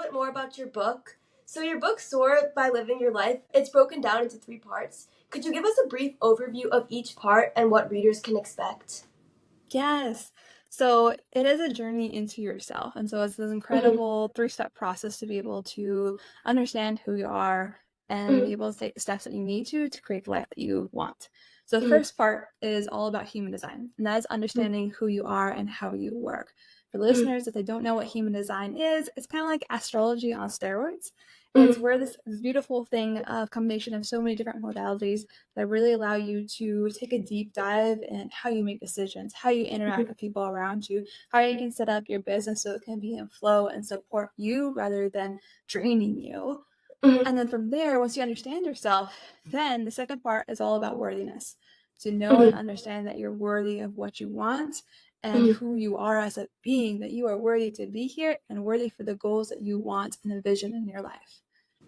bit more about your book. So your book, Soar by Living Your Life, it's broken down into 3 parts. Could you give us a brief overview of each part and what readers can expect? Yes. So it is a journey into yourself. And so it's this Mm-hmm. incredible 3-step process to be able to understand who you are and Mm-hmm. be able to take the steps that you need to create the life that you want. So the Mm-hmm. first part is all about human design, and that is understanding who you are and how you work. For listeners, if they don't know what human design is, it's kind of like astrology on steroids. It's Mm-hmm. where this beautiful thing of combination of so many different modalities that really allow you to take a deep dive in how you make decisions, how you interact with people around you, how you can set up your business so it can be in flow and support you rather than draining you. Mm-hmm. And then from there, once you understand yourself, then the second part is all about worthiness. To know and Mm-hmm. understand that you're worthy of what you want and Mm-hmm. who you are as a being, that you are worthy to be here and worthy for the goals that you want and envision in your life.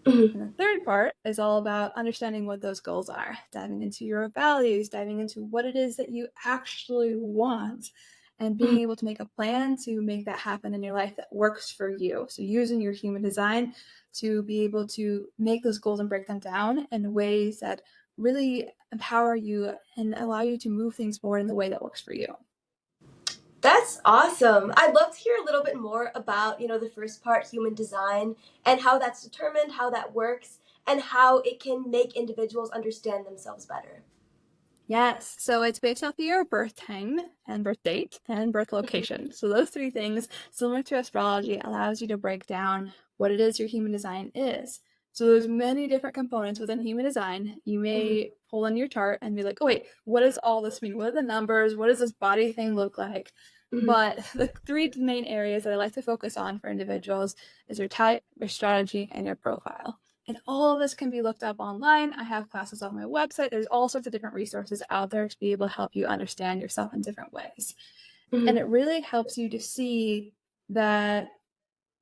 Mm-hmm. And the third part is all about understanding what those goals are, diving into your values, diving into what it is that you actually want, and being able to make a plan to make that happen in your life that works for you. So, using your human design to be able to make those goals and break them down in ways that really empower you and allow you to move things forward in the way that works for you. That's awesome. I'd love to hear a little bit more about, the first part, human design, and how that's determined, how that works, and how it can make individuals understand themselves better. Yes, so it's based off of your birth time and birth date and birth location. So those three things, similar to astrology, allows you to break down what it is your human design is. So there's many different components within human design. You Mm-hmm. may pull in your chart and be like, oh wait, what does all this mean? What are the numbers? What does this body thing look like? Mm-hmm. But the three main areas that I like to focus on for individuals is your type, your strategy, and your profile. And all of this can be looked up online. I have classes on my website. There's all sorts of different resources out there to be able to help you understand yourself in different ways. And Mm-hmm. it really helps you to see that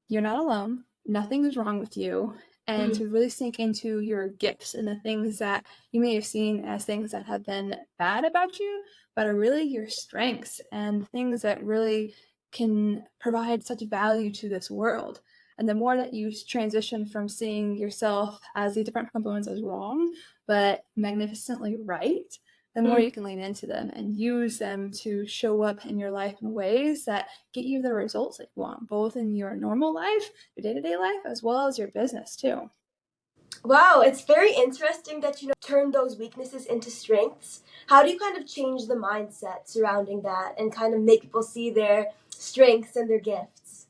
you're not alone, nothing is wrong with you, and Mm-hmm. to really sink into your gifts and the things that you may have seen as things that have been bad about you, but are really your strengths and things that really can provide such value to this world. And the more that you transition from seeing yourself as the different components as wrong, but magnificently right, the more Mm-hmm. you can lean into them and use them to show up in your life in ways that get you the results that you want, both in your normal life, your day-to-day life, as well as your business too. Wow, it's very interesting that turn those weaknesses into strengths. How do you kind of change the mindset surrounding that and kind of make people see their strengths and their gifts?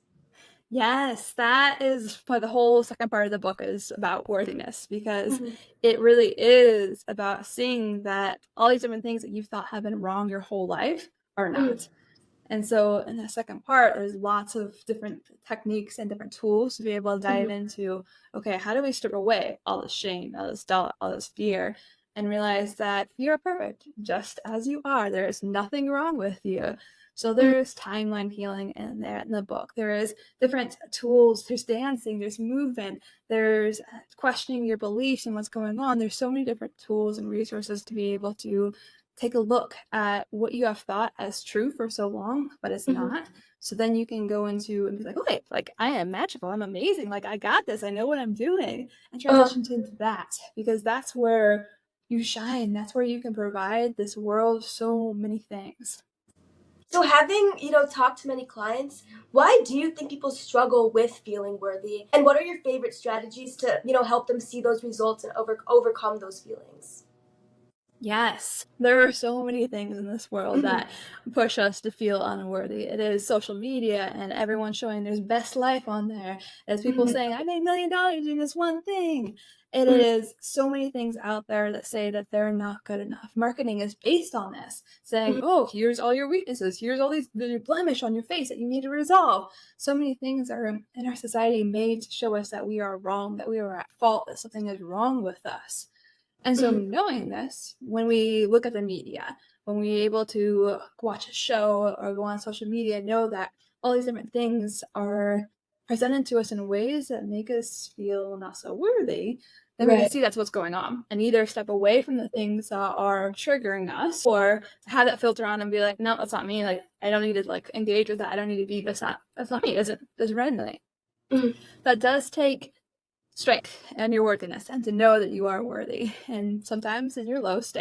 Yes, that is what the whole second part of the book is about worthiness, because Mm-hmm. it really is about seeing that all these different things that you thought have been wrong your whole life are Mm-hmm. not. And so in the second part, there's lots of different techniques and different tools to be able to dive into, okay, how do we strip away all this shame, all this doubt, all this fear, and realize that you are perfect just as you are. There is nothing wrong with you. So Mm-hmm. there's timeline healing in there in the book. There is different tools. There's dancing, there's movement, there's questioning your beliefs and what's going on. There's so many different tools and resources to be able to take a look at what you have thought as true for so long, but it's Mm-hmm. not. So then you can go into and be like, okay, like I am magical, I'm amazing, like I got this, I know what I'm doing, and Uh-huh. transition into that, because that's where you shine. That's where you can provide this world so many things. So having, talked to many clients, why do you think people struggle with feeling worthy? And what are your favorite strategies to, help them see those results and overcome those feelings? Yes, there are so many things in this world Mm-hmm. that push us to feel unworthy. It is social media and everyone showing their best life on there. It's people Mm-hmm. saying, I made $1 million doing this one thing. It Mm-hmm. is so many things out there that say that they're not good enough. Marketing is based on this, saying, oh, here's all your weaknesses. Here's all these the blemish on your face that you need to resolve. So many things are in our society made to show us that we are wrong, that we are at fault, that something is wrong with us. And so Mm-hmm. knowing this, when we look at the media, when we're able to watch a show or go on social media, know that all these different things are presented to us in ways that make us feel not so worthy, then we can Right. see that's what's going on and either step away from the things that are triggering us or have that filter on and be like, no, that's not me. Like, I don't need to like engage with that. I don't need to be this. That's not me. It doesn't resonate. Mhm. That does take strength and your worthiness and to know that you are worthy. And sometimes in your low state,